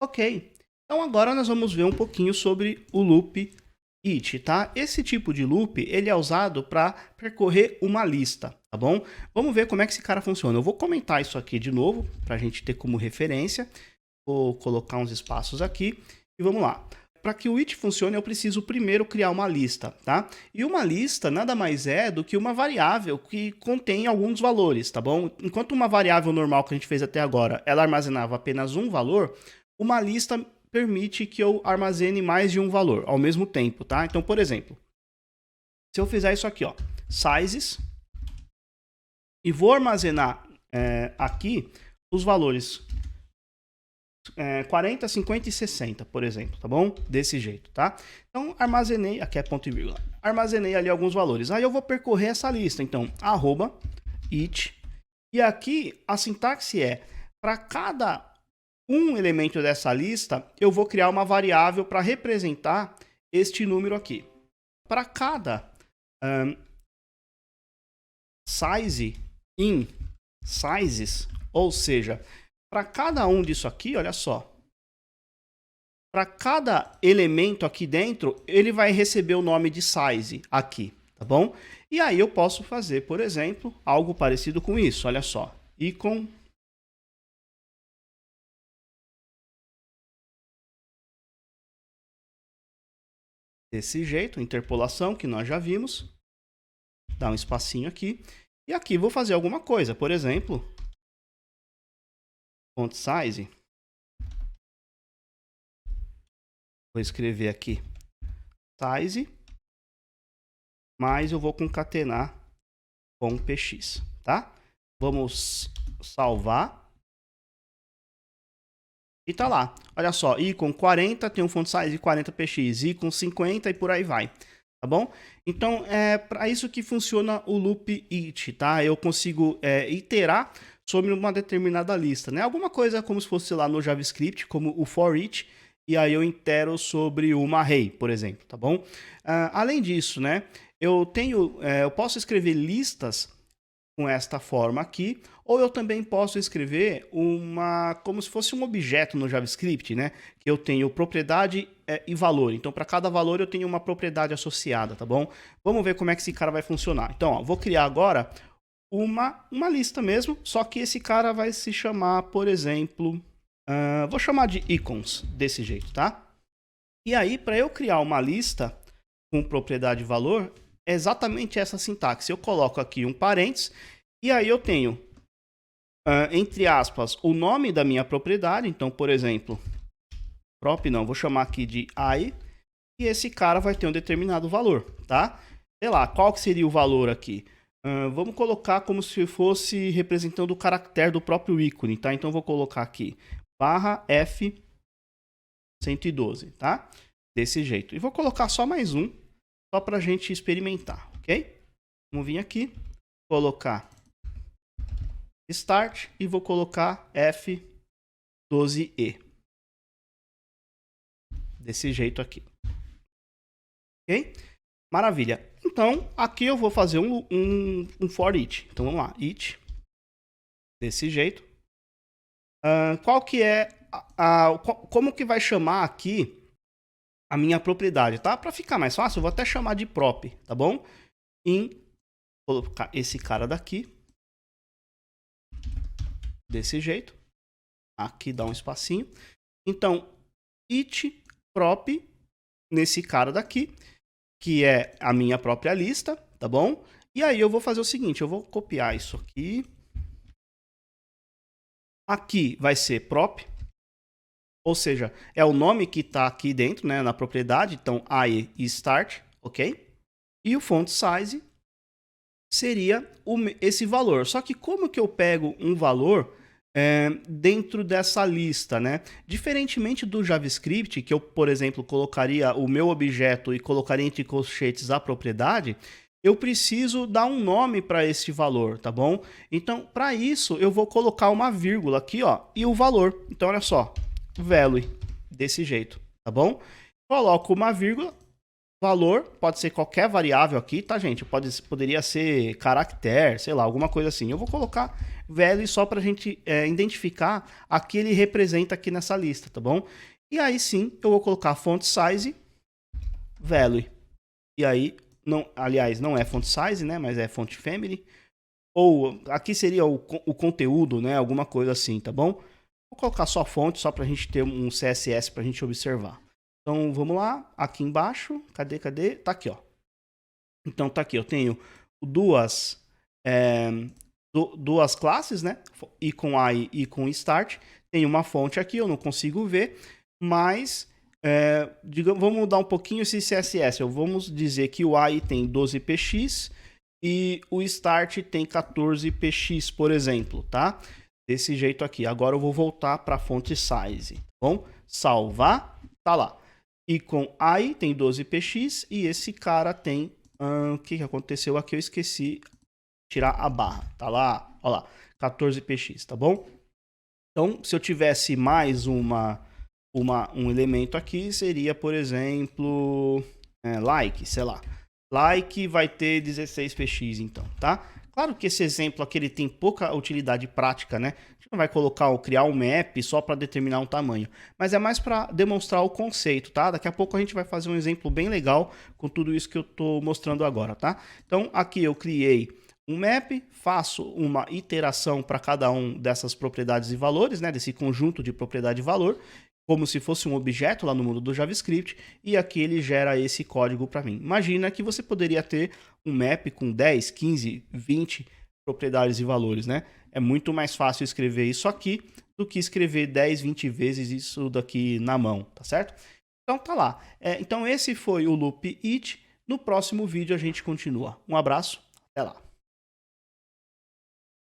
Ok, então agora nós vamos ver um pouquinho sobre o loop it, tá? Esse tipo de loop, ele é usado para percorrer uma lista, tá bom? Vamos ver como é que esse cara funciona. Eu vou comentar isso aqui de novo, para a gente ter como referência. Vou colocar uns espaços aqui e vamos lá. Para que o it funcione, eu preciso primeiro criar uma lista, tá? E uma lista nada mais é do que uma variável que contém alguns valores, tá bom? Enquanto uma variável normal que a gente fez até agora, ela armazenava apenas um valor, uma lista permite que eu armazene mais de um valor ao mesmo tempo, tá? Então, por exemplo, se eu fizer isso aqui, ó, sizes, e vou armazenar aqui os valores 40, 50 e 60, por exemplo, tá bom? Desse jeito, tá? Então, armazenei, aqui é ponto e vírgula, armazenei ali alguns valores. Aí eu vou percorrer essa lista, então, arroba, it, e aqui a sintaxe é, para cada um elemento dessa lista, eu vou criar uma variável para representar este número aqui. Para cada size in sizes, ou seja, para cada um disso aqui, olha só, para cada elemento aqui dentro, ele vai receber o nome de size aqui, tá bom? E aí eu posso fazer, por exemplo, algo parecido com isso, olha só, icon desse jeito, interpolação, que nós já vimos, dá um espacinho aqui, e aqui vou fazer alguma coisa, por exemplo, font size, vou escrever aqui size, mas eu vou concatenar com px, tá? Vamos salvar. E tá lá. Olha só, icon 40 tem um font size de 40px, icon 50 e por aí vai. Tá bom? Então, é para isso que funciona o loop it, tá? Eu consigo iterar sobre uma determinada lista, né? Alguma coisa como se fosse lá no JavaScript, como o for each, e aí eu itero sobre uma array, por exemplo, tá bom? Além disso, né? Eu posso escrever listas com esta forma aqui, ou eu também posso escrever como se fosse um objeto no JavaScript, né? Que eu tenho propriedade e valor. Então, para cada valor eu tenho uma propriedade associada, tá bom? Vamos ver como é que esse cara vai funcionar. Então, ó, vou criar agora uma lista mesmo, só que esse cara vai se chamar, por exemplo, vou chamar de icons, desse jeito, tá? E aí, para eu criar uma lista com propriedade e valor, é exatamente essa sintaxe. Eu coloco aqui um parênteses e aí eu tenho, entre aspas, o nome da minha propriedade. Então, por exemplo, vou chamar aqui de I, e esse cara vai ter um determinado valor, tá? Sei lá, qual que seria o valor aqui? Vamos colocar como se fosse representando o caractere do próprio ícone, tá? Então, vou colocar aqui, /F112, tá? Desse jeito. E vou colocar só mais um, só para a gente experimentar, ok? Vamos vir aqui, colocar start e vou colocar F12E. Desse jeito aqui. Ok? Maravilha. Então, aqui eu vou fazer um for each. Então, vamos lá. Each. Desse jeito. Qual que é como que vai chamar aqui a minha propriedade, tá? Para ficar mais fácil, eu vou até chamar de prop, tá bom? Vou colocar esse cara daqui. Desse jeito. Aqui dá um espacinho. Então, it prop nesse cara daqui, que é a minha própria lista, tá bom? E aí eu vou fazer o seguinte, eu vou copiar isso aqui. Aqui vai ser prop, ou seja, é o nome que está aqui dentro, né, na propriedade. Então, I e start, ok? E o font size seria esse valor. Só que como que eu pego um valor dentro dessa lista, né? Diferentemente do JavaScript, que eu, por exemplo, colocaria o meu objeto e colocaria entre colchetes a propriedade, eu preciso dar um nome para esse valor, tá bom? Então, para isso, eu vou colocar uma vírgula aqui, ó, e o valor. Então, olha só, value, desse jeito, tá bom? Coloco uma vírgula, valor, pode ser qualquer variável aqui, tá, gente? Poderia ser caractere, sei lá, alguma coisa assim. Eu vou colocar value só para a gente identificar a que ele representa aqui nessa lista, tá bom? E aí sim, eu vou colocar font size value. E aí, não, aliás, não é font size, né? Mas é font family. Ou aqui seria o conteúdo, né? Alguma coisa assim, tá bom? Vou colocar só fonte, só para a gente ter um CSS para a gente observar. Então, vamos lá. Aqui embaixo, cadê? Tá aqui, ó. Então, tá aqui, eu tenho duas classes, né? I com I e com start. Tem uma fonte aqui, eu não consigo ver, mas digamos, vamos mudar um pouquinho esse CSS. Vamos dizer que o I tem 12px e o start tem 14px, por exemplo, tá? Desse jeito aqui. Agora eu vou voltar para a fonte size. Tá bom? Salvar, tá lá. I com I tem 12px e esse cara tem... o que aconteceu aqui? Eu esqueci tirar a barra. Tá lá, ó lá, 14px, tá bom? Então, se eu tivesse mais um elemento aqui, seria, por exemplo, like, sei lá. Like vai ter 16px, então, tá? Claro que esse exemplo aqui ele tem pouca utilidade prática, né? A gente não vai criar um map só para determinar um tamanho, mas é mais para demonstrar o conceito, tá? Daqui a pouco a gente vai fazer um exemplo bem legal com tudo isso que eu estou mostrando agora, tá? Então, aqui eu criei um map, faço uma iteração para cada um dessas propriedades e valores, né? Desse conjunto de propriedade e valor, como se fosse um objeto lá no mundo do JavaScript, e aqui ele gera esse código para mim. Imagina que você poderia ter um map com 10, 15, 20 propriedades e valores, né? É muito mais fácil escrever isso aqui do que escrever 10, 20 vezes isso daqui na mão, tá certo? Então tá lá. Então esse foi o loop it. No próximo vídeo a gente continua. Um abraço, até lá.